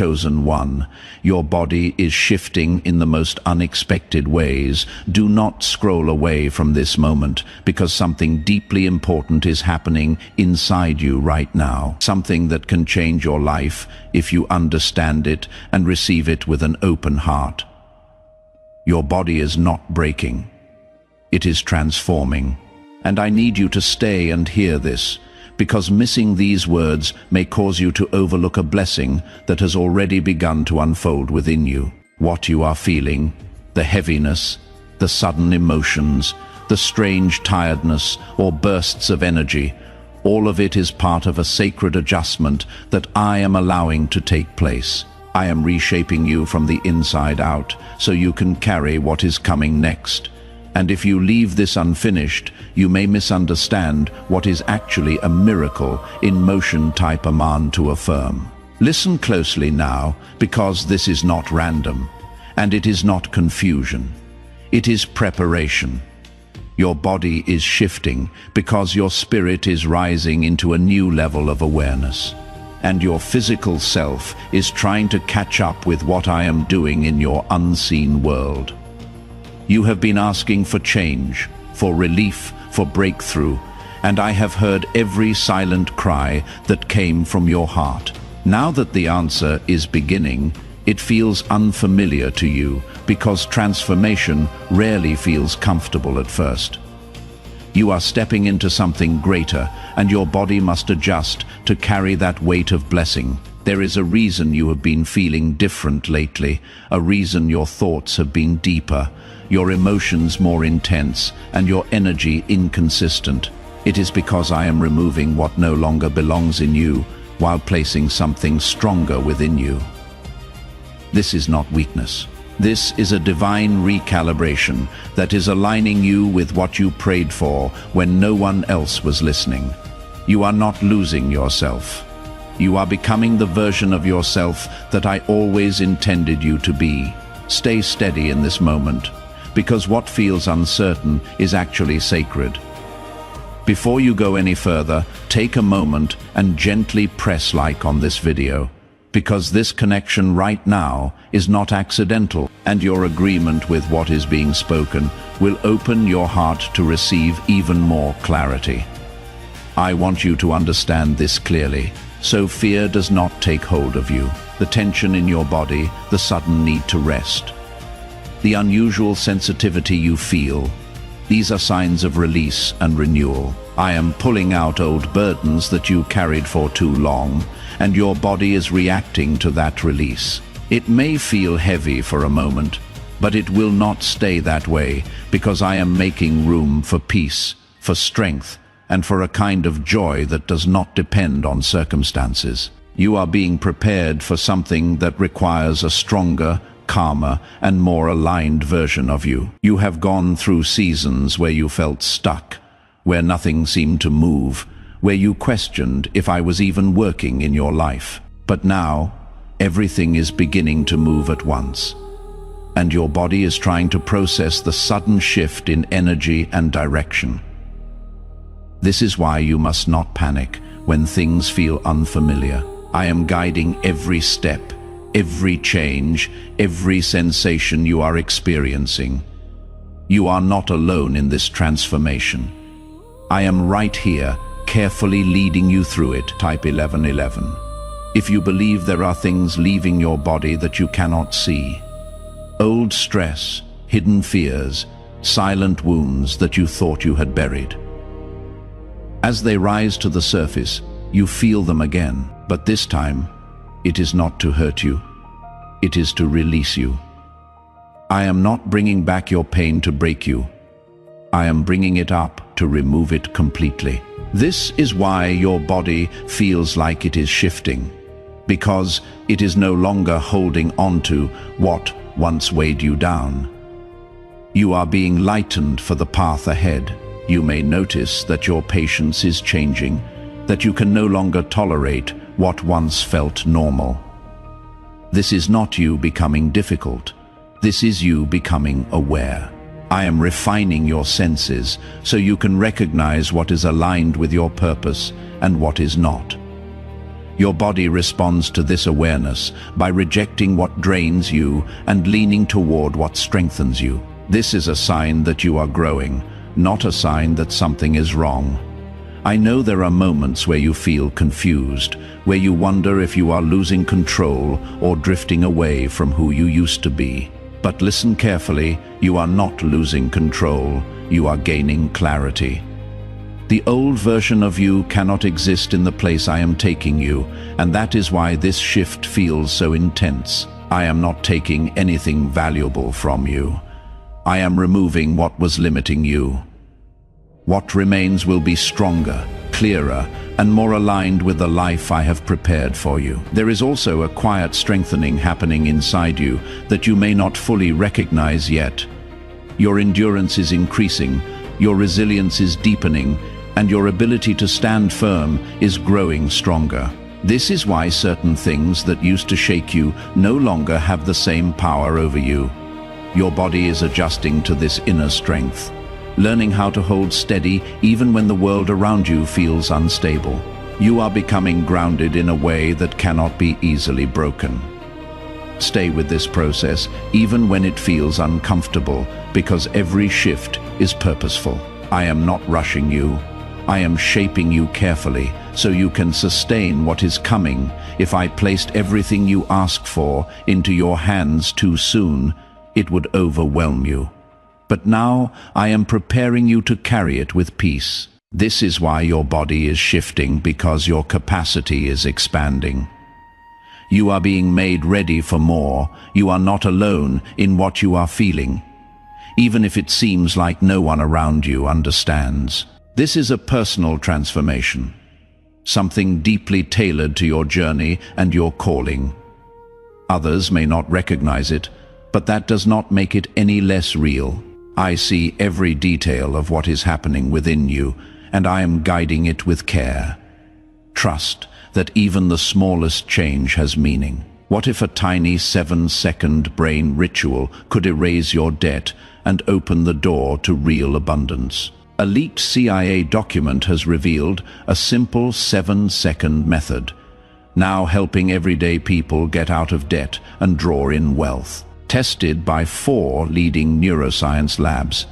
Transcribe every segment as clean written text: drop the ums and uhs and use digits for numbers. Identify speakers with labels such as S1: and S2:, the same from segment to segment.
S1: chosen one. Your body is shifting in the most unexpected ways. Do not scroll away from this moment, because something deeply important is happening inside you right now. Something that can change your life if you understand it and receive it with an open heart. Your body is not breaking. It is transforming. And I need you to stay and hear this, because missing these words may cause you to overlook a blessing that has already begun to unfold within you. What you are feeling, the heaviness, the sudden emotions, the strange tiredness or bursts of energy, all of it is part of a sacred adjustment that I am allowing to take place. I am reshaping you from the inside out so you can carry what is coming next. And if you leave this unfinished, you may misunderstand what is actually a miracle in motion. Type Aman to affirm. Listen closely now, because this is not random, and it is not confusion. It is preparation. Your body is shifting because your spirit is rising into a new level of awareness. And your physical self is trying to catch up with what I am doing in your unseen world. You have been asking for change, for relief, for breakthrough, and I have heard every silent cry that came from your heart. Now that the answer is beginning, it feels unfamiliar to you because transformation rarely feels comfortable at first. You are stepping into something greater, and your body must adjust to carry that weight of blessing. There is a reason you have been feeling different lately, a reason your thoughts have been deeper, your emotions more intense, and your energy inconsistent. It is because I am removing what no longer belongs in you, while placing something stronger within you. This is not weakness. This is a divine recalibration that is aligning you with what you prayed for when no one else was listening. You are not losing yourself. You are becoming the version of yourself that I always intended you to be. Stay steady in this moment, because what feels uncertain is actually sacred. Before you go any further, take a moment and gently press like on this video, because this connection right now is not accidental, and your agreement with what is being spoken will open your heart to receive even more clarity. I want you to understand this clearly, so fear does not take hold of you. The tension in your body, the sudden need to rest, the unusual sensitivity you feel, these are signs of release and renewal. I am pulling out old burdens that you carried for too long, and your body is reacting to that release. It may feel heavy for a moment, but it will not stay that way, because I am making room for peace, for strength, and for a kind of joy that does not depend on circumstances. You are being prepared for something that requires a stronger, calmer, and more aligned version of you. You have gone through seasons where you felt stuck, where nothing seemed to move, where you questioned if I was even working in your life. But now, everything is beginning to move at once, and your body is trying to process the sudden shift in energy and direction. This is why you must not panic when things feel unfamiliar. I am guiding every step, every change, every sensation you are experiencing. You are not alone in this transformation. I am right here, carefully leading you through it. Type 1111. If you believe there are things leaving your body that you cannot see, old stress, hidden fears, silent wounds that you thought you had buried. As they rise to the surface, you feel them again, but this time, it is not to hurt you, it is to release you. I am not bringing back your pain to break you. I am bringing it up to remove it completely. This is why your body feels like it is shifting, because it is no longer holding on to what once weighed you down. You are being lightened for the path ahead. You may notice that your patience is changing, that you can no longer tolerate what once felt normal. This is not you becoming difficult. This is you becoming aware. I am refining your senses so you can recognize what is aligned with your purpose and what is not. Your body responds to this awareness by rejecting what drains you and leaning toward what strengthens you. This is a sign that you are growing, not a sign that something is wrong. I know there are moments where you feel confused, where you wonder if you are losing control or drifting away from who you used to be. But listen carefully, you are not losing control, you are gaining clarity. The old version of you cannot exist in the place I am taking you, and that is why this shift feels so intense. I am not taking anything valuable from you. I am removing what was limiting you. What remains will be stronger, clearer, and more aligned with the life I have prepared for you. There is also a quiet strengthening happening inside you that you may not fully recognize yet. Your endurance is increasing, your resilience is deepening, and your ability to stand firm is growing stronger. This is why certain things that used to shake you no longer have the same power over you. Your body is adjusting to this inner strength, learning how to hold steady even when the world around you feels unstable. You are becoming grounded in a way that cannot be easily broken. Stay with this process even when it feels uncomfortable, because every shift is purposeful. I am not rushing you. I am shaping you carefully so you can sustain what is coming. If I placed everything you ask for into your hands too soon, it would overwhelm you. But now I am preparing you to carry it with peace. This is why your body is shifting, because your capacity is expanding. You are being made ready for more. You are not alone in what you are feeling, even if it seems like no one around you understands. This is a personal transformation, something deeply tailored to your journey and your calling. Others may not recognize it, but that does not make it any less real. I see every detail of what is happening within you, and I am guiding it with care. Trust that even the smallest change has meaning. What if a tiny 7-second brain ritual could erase your debt and open the door to real abundance? A leaked CIA document has revealed a simple 7-second method, now helping everyday people get out of debt and draw in wealth. Tested by 4 leading neuroscience labs.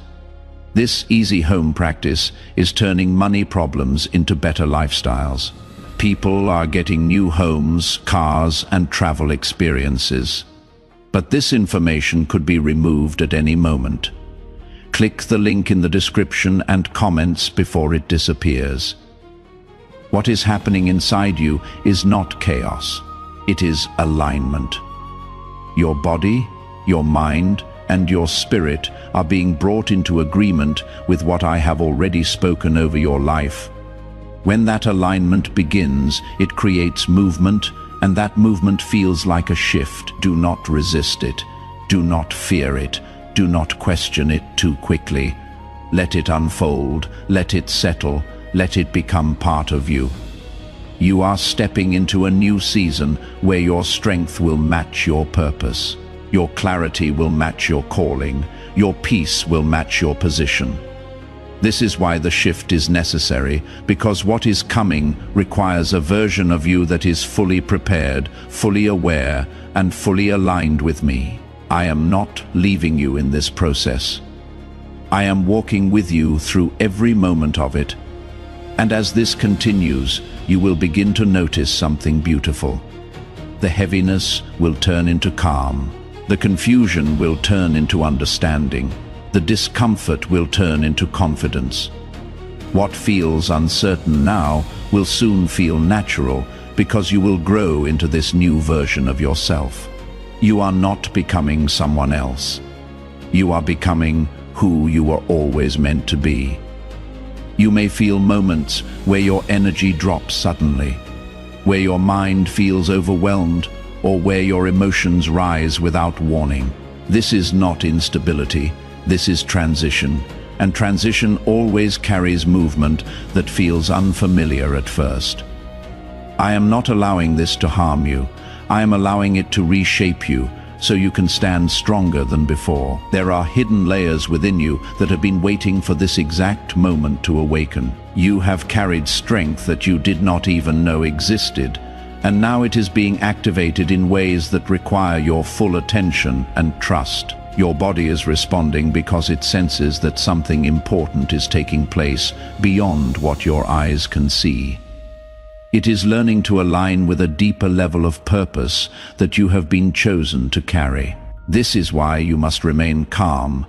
S1: This easy home practice is turning money problems into better lifestyles. People are getting new homes, cars, and travel experiences. But this information could be removed at any moment. Click the link in the description and comments before it disappears. What is happening inside you is not chaos. It is alignment. Your body, your mind, and your spirit are being brought into agreement with what I have already spoken over your life. When that alignment begins, it creates movement, and that movement feels like a shift. Do not resist it. Do not fear it. Do not question it too quickly. Let it unfold. Let it settle. Let it become part of you. You are stepping into a new season where your strength will match your purpose. Your clarity will match your calling. Your peace will match your position. This is why the shift is necessary, because what is coming requires a version of you that is fully prepared, fully aware, and fully aligned with me. I am not leaving you in this process. I am walking with you through every moment of it. And as this continues, you will begin to notice something beautiful. The heaviness will turn into calm. The confusion will turn into understanding. The discomfort will turn into confidence. What feels uncertain now will soon feel natural, because you will grow into this new version of yourself. You are not becoming someone else. You are becoming who you were always meant to be. You may feel moments where your energy drops suddenly, where your mind feels overwhelmed, or where your emotions rise without warning. This is not instability, this is transition, and transition always carries movement that feels unfamiliar at first. I am not allowing this to harm you. I am allowing it to reshape you so you can stand stronger than before. There are hidden layers within you that have been waiting for this exact moment to awaken. You have carried strength that you did not even know existed, and now it is being activated in ways that require your full attention and trust. Your body is responding because it senses that something important is taking place beyond what your eyes can see. It is learning to align with a deeper level of purpose that you have been chosen to carry. This is why you must remain calm,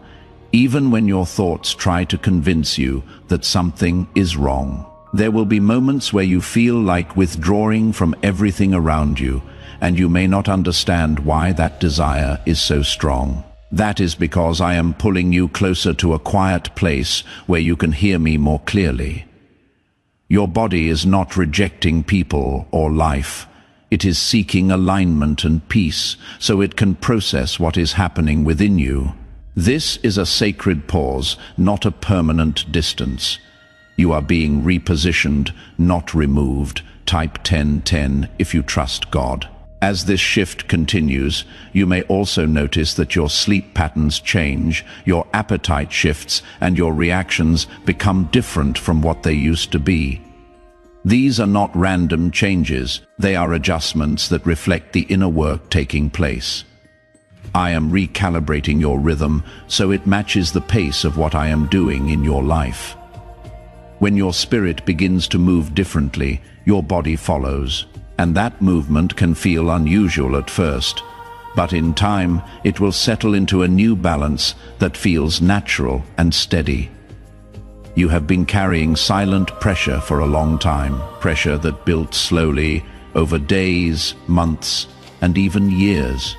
S1: even when your thoughts try to convince you that something is wrong. There will be moments where you feel like withdrawing from everything around you, and you may not understand why that desire is so strong. That is because I am pulling you closer to a quiet place where you can hear me more clearly. Your body is not rejecting people or life. It is seeking alignment and peace so it can process what is happening within you. This is a sacred pause, not a permanent distance. You are being repositioned, not removed. Type 1010 if you trust God. As this shift continues, you may also notice that your sleep patterns change, your appetite shifts, and your reactions become different from what they used to be. These are not random changes, they are adjustments that reflect the inner work taking place. I am recalibrating your rhythm so it matches the pace of what I am doing in your life. When your spirit begins to move differently, your body follows. And that movement can feel unusual at first, but in time it will settle into a new balance that feels natural and steady. You have been carrying silent pressure for a long time, pressure that built slowly over days, months, and even years.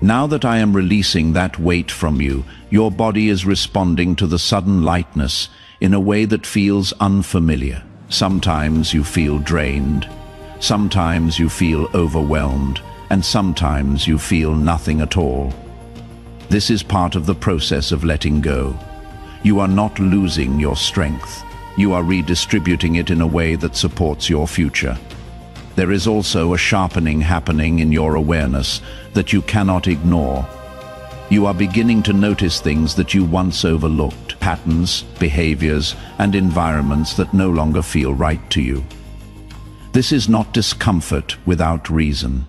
S1: Now that I am releasing that weight from you, your body is responding to the sudden lightness in a way that feels unfamiliar. Sometimes you feel drained. Sometimes you feel overwhelmed, and sometimes you feel nothing at all. This is part of the process of letting go. You are not losing your strength. You are redistributing it in a way that supports your future. There is also a sharpening happening in your awareness that you cannot ignore. You are beginning to notice things that you once overlooked, patterns, behaviors, and environments that no longer feel right to you. This is not discomfort without reason.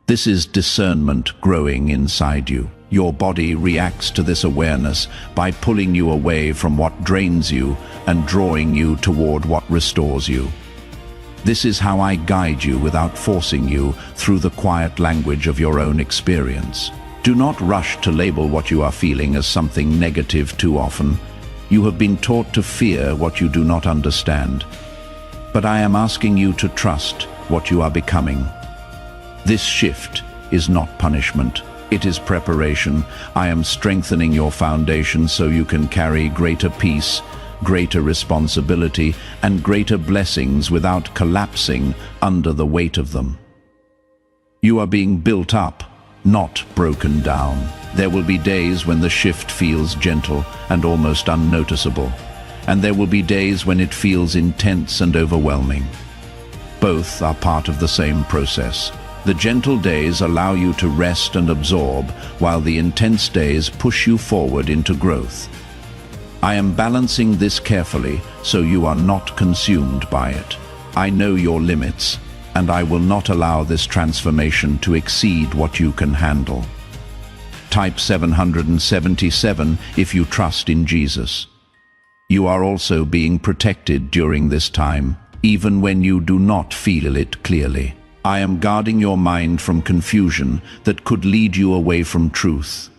S1: This is discernment growing inside you. Your body reacts to this awareness by pulling you away from what drains you and drawing you toward what restores you. This is how I guide you without forcing you through the quiet language of your own experience. Do not rush to label what you are feeling as something negative too often. You have been taught to fear what you do not understand. But I am asking you to trust what you are becoming. This shift is not punishment. It is preparation. I am strengthening your foundation so you can carry greater peace, greater responsibility, and greater blessings without collapsing under the weight of them. You are being built up, not broken down. There will be days when the shift feels gentle and almost unnoticeable. And there will be days when it feels intense and overwhelming. Both are part of the same process. The gentle days allow you to rest and absorb, while the intense days push you forward into growth. I am balancing this carefully so you are not consumed by it. I know your limits, and I will not allow this transformation to exceed what you can handle. Type 777 if you trust in Jesus. You are also being protected during this time, even when you do not feel it clearly. I am guarding your mind from confusion that could lead you away from truth.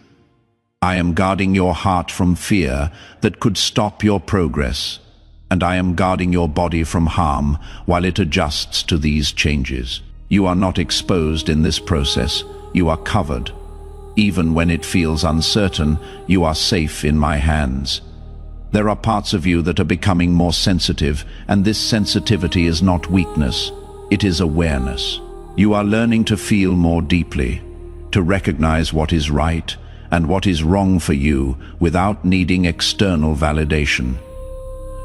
S1: I am guarding your heart from fear that could stop your progress. And I am guarding your body from harm while it adjusts to these changes. You are not exposed in this process. You are covered. Even when it feels uncertain, you are safe in my hands. There are parts of you that are becoming more sensitive, and this sensitivity is not weakness, it is awareness. You are learning to feel more deeply, to recognize what is right and what is wrong for you without needing external validation.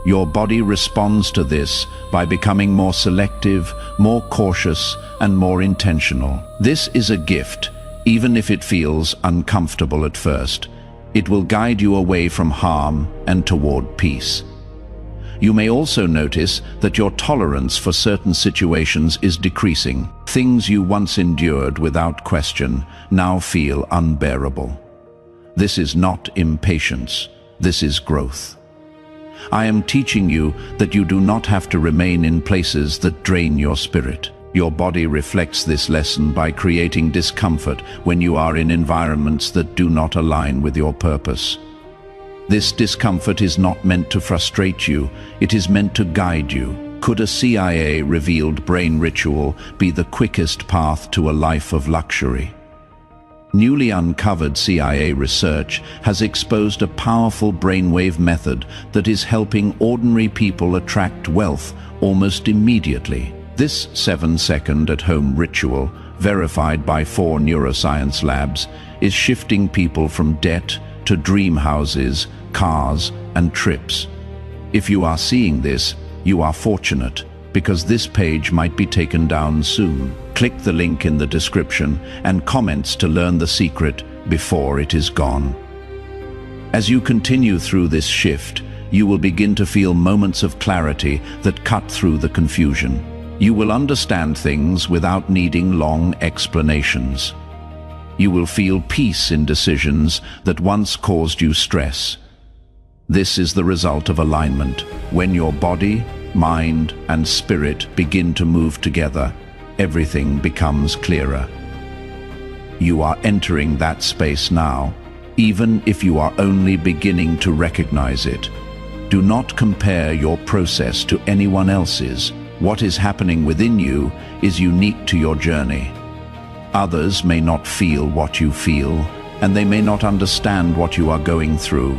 S1: Your body responds to this by becoming more selective, more cautious, and more intentional. This is a gift, even if it feels uncomfortable at first. It will guide you away from harm and toward peace. You may also notice that your tolerance for certain situations is decreasing. Things you once endured without question now feel unbearable. This is not impatience, this is growth. I am teaching you that you do not have to remain in places that drain your spirit. Your body reflects this lesson by creating discomfort when you are in environments that do not align with your purpose. This discomfort is not meant to frustrate you, it is meant to guide you. Could a CIA-revealed brain ritual be the quickest path to a life of luxury? Newly uncovered CIA research has exposed a powerful brainwave method that is helping ordinary people attract wealth almost immediately. This 7-second at-home ritual, verified by 4 neuroscience labs, is shifting people from debt to dream houses, cars, and trips. If you are seeing this, you are fortunate, because this page might be taken down soon. Click the link in the description and comments to learn the secret before it is gone. As you continue through this shift, you will begin to feel moments of clarity that cut through the confusion. You will understand things without needing long explanations. You will feel peace in decisions that once caused you stress. This is the result of alignment. When your body, mind, and spirit begin to move together, everything becomes clearer. You are entering that space now, even if you are only beginning to recognize it. Do not compare your process to anyone else's. What is happening within you is unique to your journey. Others may not feel what you feel, and they may not understand what you are going through.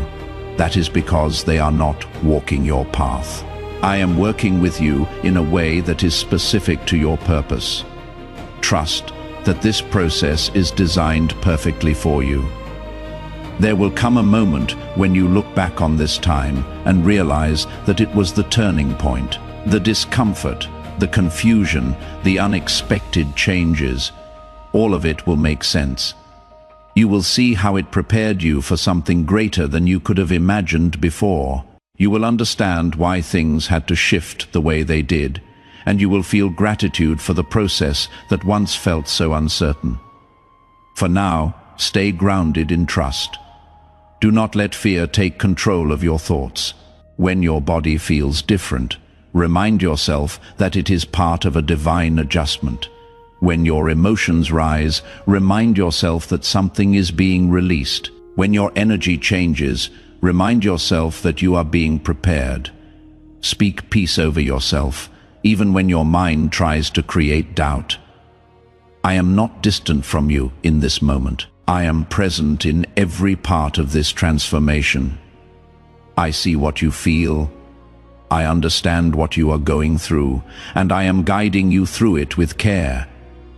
S1: That is because they are not walking your path. I am working with you in a way that is specific to your purpose. Trust that this process is designed perfectly for you. There will come a moment when you look back on this time and realize that it was the turning point. The discomfort, the confusion, the unexpected changes, all of it will make sense. You will see how it prepared you for something greater than you could have imagined before. You will understand why things had to shift the way they did, and you will feel gratitude for the process that once felt so uncertain. For now, stay grounded in trust. Do not let fear take control of your thoughts. When your body feels different, remind yourself that it is part of a divine adjustment. When your emotions rise, remind yourself that something is being released. When your energy changes, remind yourself that you are being prepared. Speak peace over yourself, even when your mind tries to create doubt. I am not distant from you in this moment. I am present in every part of this transformation. I see what you feel. I understand what you are going through, and I am guiding you through it with care.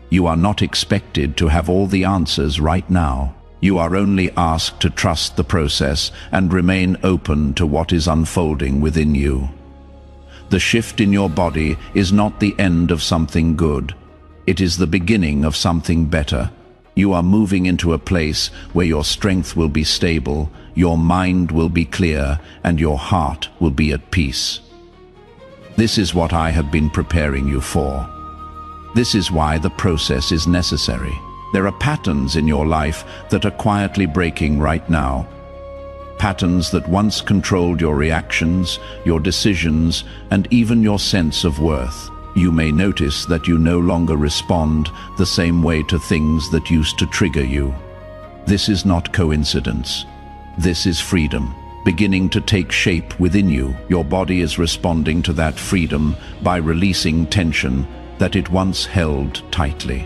S1: You are not expected to have all the answers right now. You are only asked to trust the process and remain open to what is unfolding within you. The shift in your body is not the end of something good. It is the beginning of something better. You are moving into a place where your strength will be stable, your mind will be clear, and your heart will be at peace. This is what I have been preparing you for. This is why the process is necessary. There are patterns in your life that are quietly breaking right now. Patterns that once controlled your reactions, your decisions, and even your sense of worth. You may notice that you no longer respond the same way to things that used to trigger you. This is not coincidence. This is freedom, beginning to take shape within you. Your body is responding to that freedom by releasing tension that it once held tightly.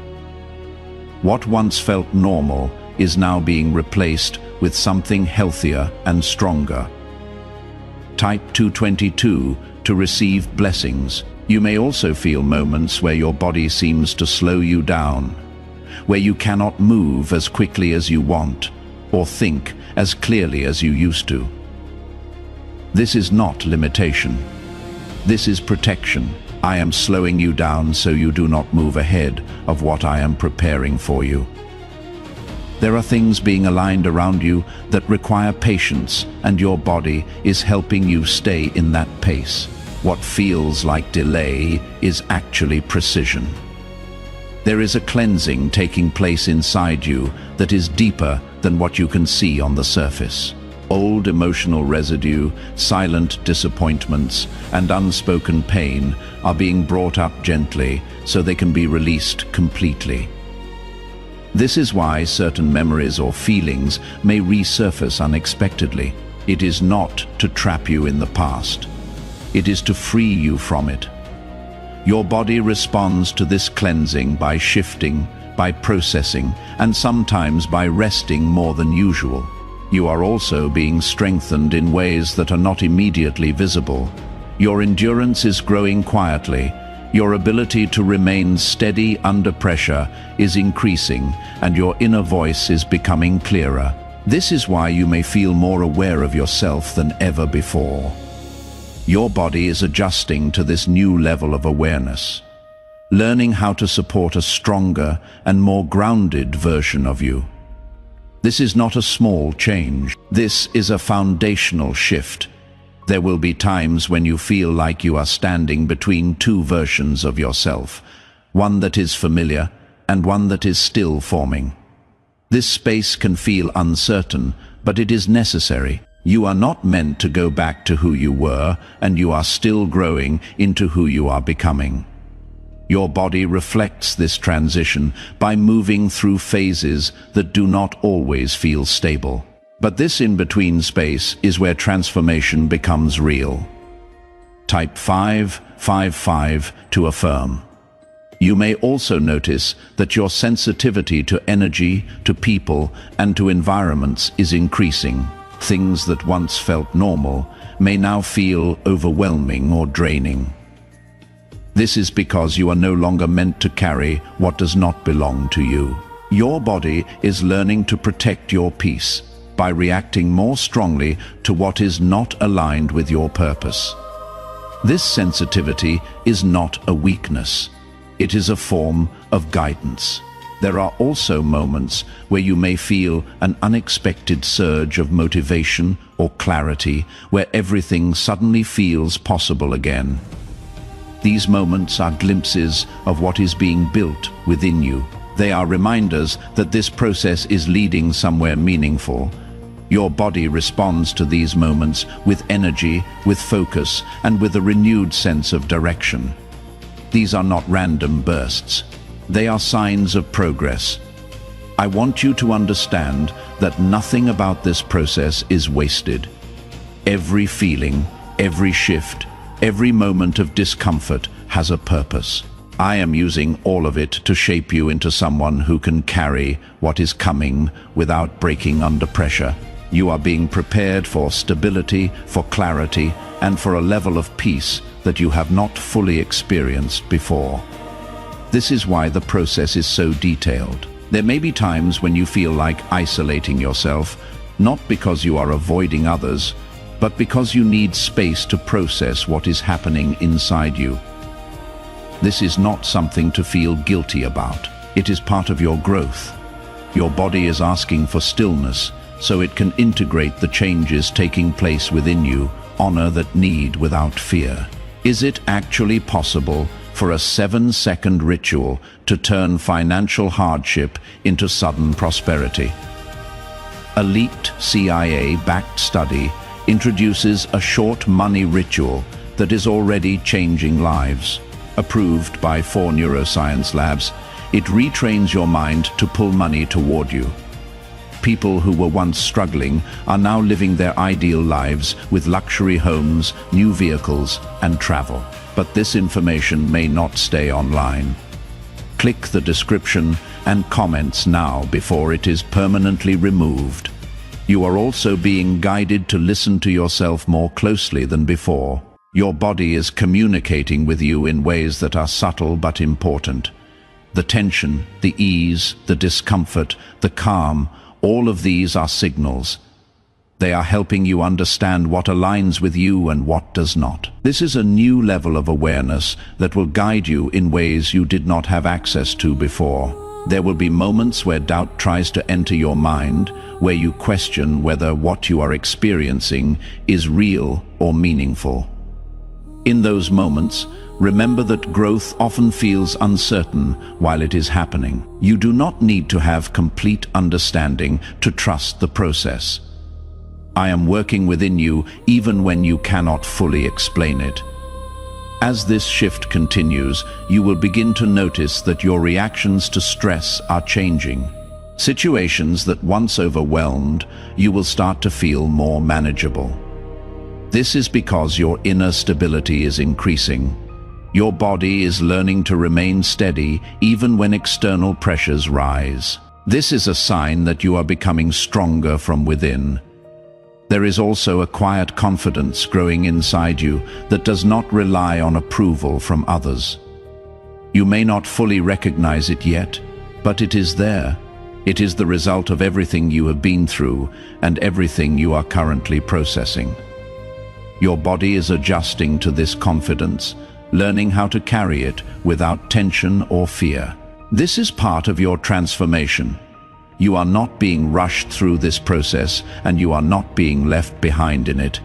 S1: What once felt normal is now being replaced with something healthier and stronger. Type 222 to receive blessings. You may also feel moments where your body seems to slow you down, where you cannot move as quickly as you want, or think as clearly as you used to. This is not limitation. This is protection. I am slowing you down so you do not move ahead of what I am preparing for you. There are things being aligned around you that require patience, and your body is helping you stay in that pace. What feels like delay is actually precision. There is a cleansing taking place inside you that is deeper than what you can see on the surface. Old emotional residue, silent disappointments, and unspoken pain are being brought up gently so they can be released completely. This is why certain memories or feelings may resurface unexpectedly. It is not to trap you in the past. It is to free you from it. Your body responds to this cleansing by shifting, by processing, and sometimes by resting more than usual. You are also being strengthened in ways that are not immediately visible. Your endurance is growing quietly. Your ability to remain steady under pressure is increasing, and your inner voice is becoming clearer. This is why you may feel more aware of yourself than ever before. Your body is adjusting to this new level of awareness, learning how to support a stronger and more grounded version of you. This is not a small change. This is a foundational shift. There will be times when you feel like you are standing between two versions of yourself, one that is familiar and one that is still forming. This space can feel uncertain, but it is necessary. You are not meant to go back to who you were, and you are still growing into who you are becoming. Your body reflects this transition by moving through phases that do not always feel stable. But this in-between space is where transformation becomes real. Type 555 to affirm. You may also notice that your sensitivity to energy, to people, and to environments is increasing. Things that once felt normal may now feel overwhelming or draining. This is because you are no longer meant to carry what does not belong to you. Your body is learning to protect your peace by reacting more strongly to what is not aligned with your purpose. This sensitivity is not a weakness. It is a form of guidance. There are also moments where you may feel an unexpected surge of motivation or clarity, where everything suddenly feels possible again. These moments are glimpses of what is being built within you. They are reminders that this process is leading somewhere meaningful. Your body responds to these moments with energy, with focus, and with a renewed sense of direction. These are not random bursts. They are signs of progress. I want you to understand that nothing about this process is wasted. Every feeling, every shift, every moment of discomfort has a purpose. I am using all of it to shape you into someone who can carry what is coming without breaking under pressure. You are being prepared for stability, for clarity, and for a level of peace that you have not fully experienced before. This is why the process is so detailed. There may be times when you feel like isolating yourself, not because you are avoiding others, but because you need space to process what is happening inside you. This is not something to feel guilty about. It is part of your growth. Your body is asking for stillness so it can integrate the changes taking place within you, honor that need without fear. Is it actually possible for a 7-second ritual to turn financial hardship into sudden prosperity? A leaked CIA-backed study introduces a short money ritual that is already changing lives. Approved by 4 neuroscience labs, it retrains your mind to pull money toward you. People who were once struggling are now living their ideal lives with luxury homes, new vehicles, and travel. But this information may not stay online. Click the description and comments now before it is permanently removed. You are also being guided to listen to yourself more closely than before. Your body is communicating with you in ways that are subtle but important. The tension, the ease, the discomfort, the calm, all of these are signals. They are helping you understand what aligns with you and what does not. This is a new level of awareness that will guide you in ways you did not have access to before. There will be moments where doubt tries to enter your mind, where you question whether what you are experiencing is real or meaningful. In those moments, remember that growth often feels uncertain while it is happening. You do not need to have complete understanding to trust the process. I am working within you even when you cannot fully explain it. As this shift continues, you will begin to notice that your reactions to stress are changing. Situations that once overwhelmed, you will start to feel more manageable. This is because your inner stability is increasing. Your body is learning to remain steady even when external pressures rise. This is a sign that you are becoming stronger from within. There is also a quiet confidence growing inside you that does not rely on approval from others. You may not fully recognize it yet, but it is there. It is the result of everything you have been through and everything you are currently processing. Your body is adjusting to this confidence, learning how to carry it without tension or fear. This is part of your transformation. You are not being rushed through this process, and you are not being left behind in it.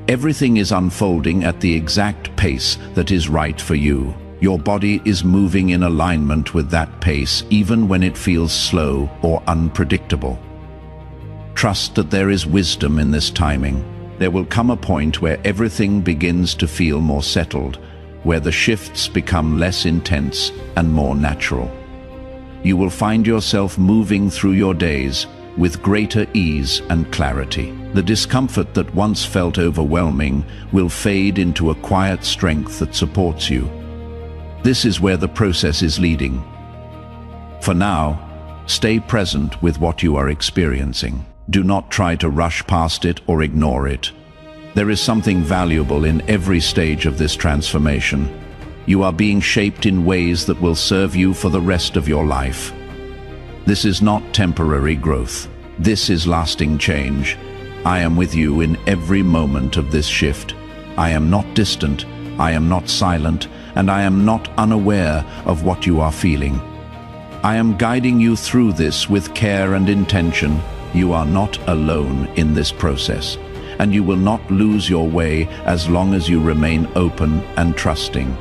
S1: Everything is unfolding at the exact pace that is right for you. Your body is moving in alignment with that pace, even when it feels slow or unpredictable. Trust that there is wisdom in this timing. There will come a point where everything begins to feel more settled, where the shifts become less intense and more natural. You will find yourself moving through your days with greater ease and clarity. The discomfort that once felt overwhelming will fade into a quiet strength that supports you. This is where the process is leading. For now, stay present with what you are experiencing. Do not try to rush past it or ignore it. There is something valuable in every stage of this transformation. You are being shaped in ways that will serve you for the rest of your life. This is not temporary growth. This is lasting change. I am with you in every moment of this shift. I am not distant, I am not silent, and I am not unaware of what you are feeling. I am guiding you through this with care and intention. You are not alone in this process, and you will not lose your way as long as you remain open and trusting.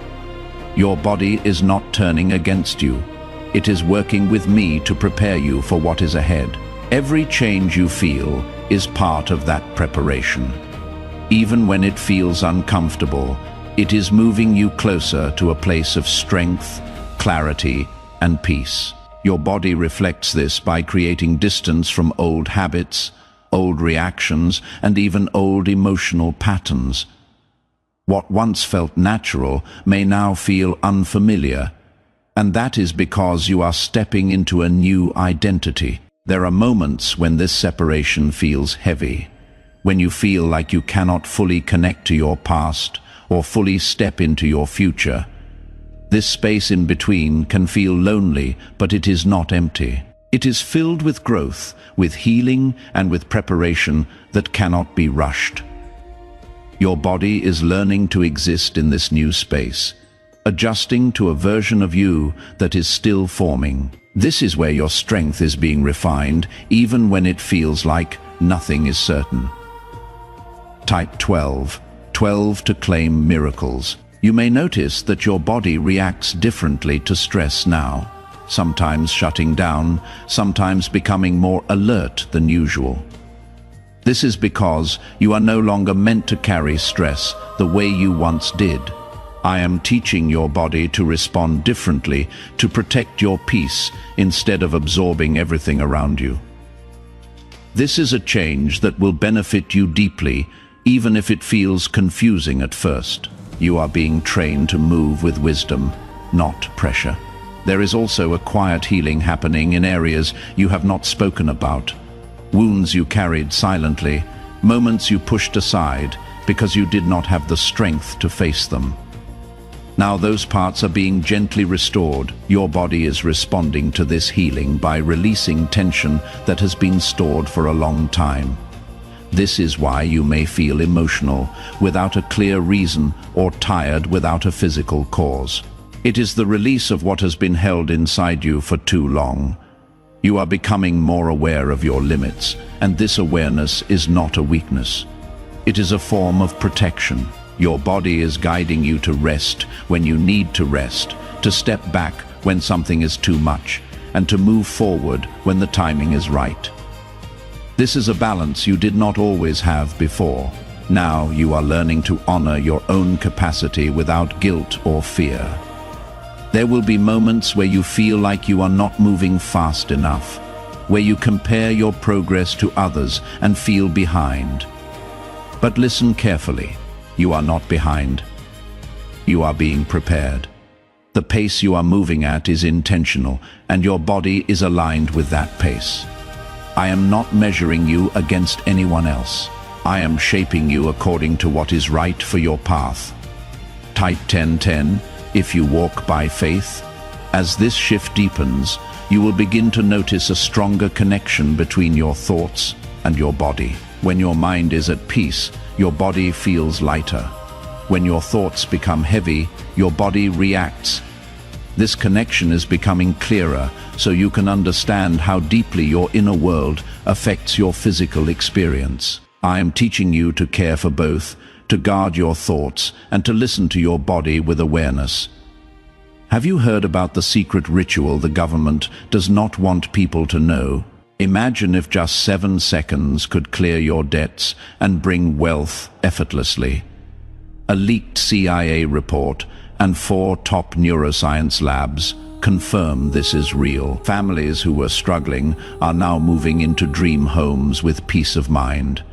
S1: Your body is not turning against you. It is working with me to prepare you for what is ahead. Every change you feel is part of that preparation. Even when it feels uncomfortable, it is moving you closer to a place of strength, clarity, and peace. Your body reflects this by creating distance from old habits, old reactions, and even old emotional patterns. What once felt natural may now feel unfamiliar, and that is because you are stepping into a new identity. There are moments when this separation feels heavy, when you feel like you cannot fully connect to your past or fully step into your future. This space in between can feel lonely, but it is not empty. It is filled with growth, with healing, and with preparation that cannot be rushed. Your body is learning to exist in this new space, adjusting to a version of you that is still forming. This is where your strength is being refined, even when it feels like nothing is certain. Type 12. 12 to claim miracles. You may notice that your body reacts differently to stress now, sometimes shutting down, sometimes becoming more alert than usual. This is because you are no longer meant to carry stress the way you once did. I am teaching your body to respond differently, to protect your peace instead of absorbing everything around you. This is a change that will benefit you deeply, even if it feels confusing at first. You are being trained to move with wisdom, not pressure. There is also a quiet healing happening in areas you have not spoken about. Wounds you carried silently, moments you pushed aside because you did not have the strength to face them. Now those parts are being gently restored. Your body is responding to this healing by releasing tension that has been stored for a long time. This is why you may feel emotional without a clear reason or tired without a physical cause. It is the release of what has been held inside you for too long. You are becoming more aware of your limits, and this awareness is not a weakness. It is a form of protection. Your body is guiding you to rest when you need to rest, to step back when something is too much, and to move forward when the timing is right. This is a balance you did not always have before. Now you are learning to honor your own capacity without guilt or fear. There will be moments where you feel like you are not moving fast enough, where you compare your progress to others and feel behind. But listen carefully. You are not behind. You are being prepared. The pace you are moving at is intentional, and your body is aligned with that pace. I am not measuring you against anyone else. I am shaping you according to what is right for your path. Type 1010 if you walk by faith. As this shift deepens, you will begin to notice a stronger connection between your thoughts and your body. When your mind is at peace, your body feels lighter. When your thoughts become heavy, your body reacts. This connection is becoming clearer, so you can understand how deeply your inner world affects your physical experience. I am teaching you to care for both, to guard your thoughts, and to listen to your body with awareness. Have you heard about the secret ritual the government does not want people to know? Imagine if just 7 seconds could clear your debts and bring wealth effortlessly. A leaked CIA report and 4 top neuroscience labs confirm this is real. Families who were struggling are now moving into dream homes with peace of mind.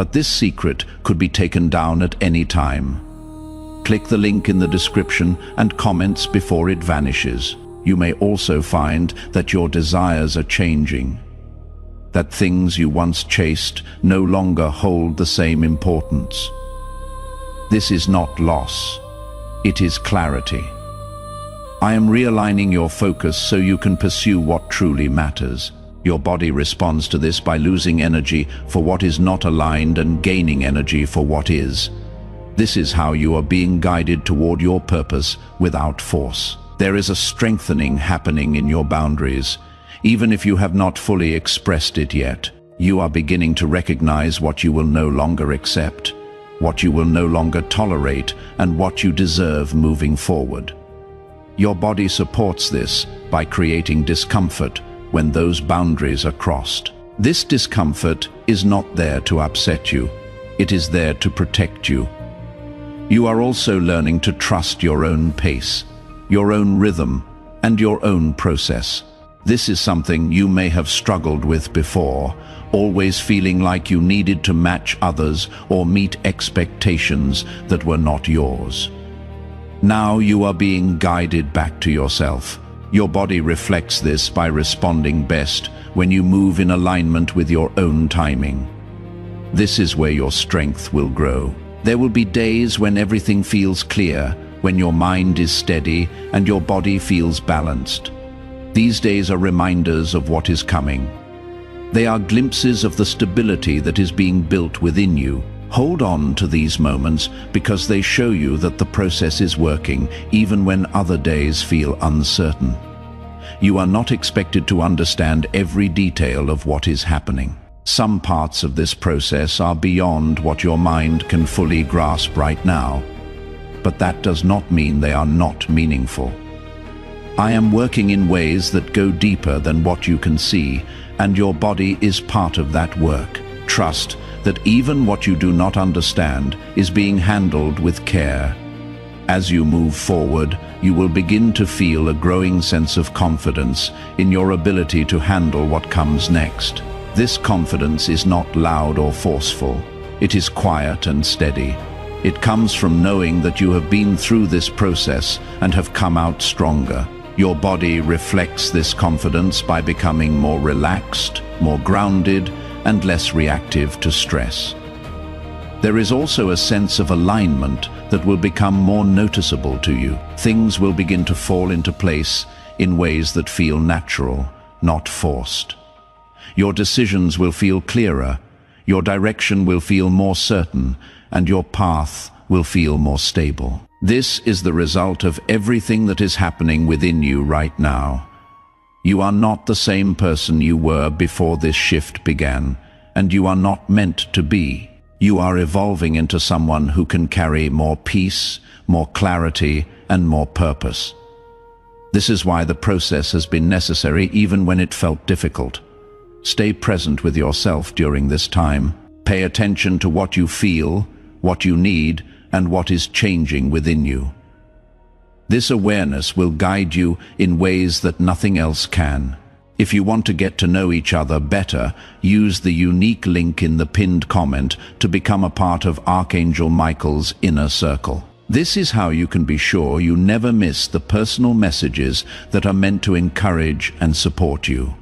S1: But this secret could be taken down at any time. Click the link in the description and comments before it vanishes. You may also find that your desires are changing, that things you once chased no longer hold the same importance. This is not loss, it is clarity. I am realigning your focus so you can pursue what truly matters. Your body responds to this by losing energy for what is not aligned and gaining energy for what is. This is how you are being guided toward your purpose without force. There is a strengthening happening in your boundaries. Even if you have not fully expressed it yet, you are beginning to recognize what you will no longer accept, what you will no longer tolerate, and what you deserve moving forward. Your body supports this by creating discomfort when those boundaries are crossed. This discomfort is not there to upset you. It is there to protect you. You are also learning to trust your own pace, your own rhythm, and your own process. This is something you may have struggled with before, always feeling like you needed to match others or meet expectations that were not yours. Now you are being guided back to yourself. Your body reflects this by responding best when you move in alignment with your own timing. This is where your strength will grow. There will be days when everything feels clear, when your mind is steady and your body feels balanced. These days are reminders of what is coming. They are glimpses of the stability that is being built within you. Hold on to these moments because they show you that the process is working even when other days feel uncertain. You are not expected to understand every detail of what is happening. Some parts of this process are beyond what your mind can fully grasp right now, but that does not mean they are not meaningful. I am working in ways that go deeper than what you can see, and your body is part of that work. Trust that even what you do not understand is being handled with care. As you move forward, you will begin to feel a growing sense of confidence in your ability to handle what comes next. This confidence is not loud or forceful. It is quiet and steady. It comes from knowing that you have been through this process and have come out stronger. Your body reflects this confidence by becoming more relaxed, more grounded, and less reactive to stress. There is also a sense of alignment that will become more noticeable to you. Things will begin to fall into place in ways that feel natural, not forced. Your decisions will feel clearer, your direction will feel more certain, and your path will feel more stable. This is the result of everything that is happening within you right now. You are not the same person you were before this shift began, and you are not meant to be. You are evolving into someone who can carry more peace, more clarity, and more purpose. This is why the process has been necessary even when it felt difficult. Stay present with yourself during this time. Pay attention to what you feel, what you need, and what is changing within you. This awareness will guide you in ways that nothing else can. If you want to get to know each other better, use the unique link in the pinned comment to become a part of Archangel Michael's inner circle. This is how you can be sure you never miss the personal messages that are meant to encourage and support you.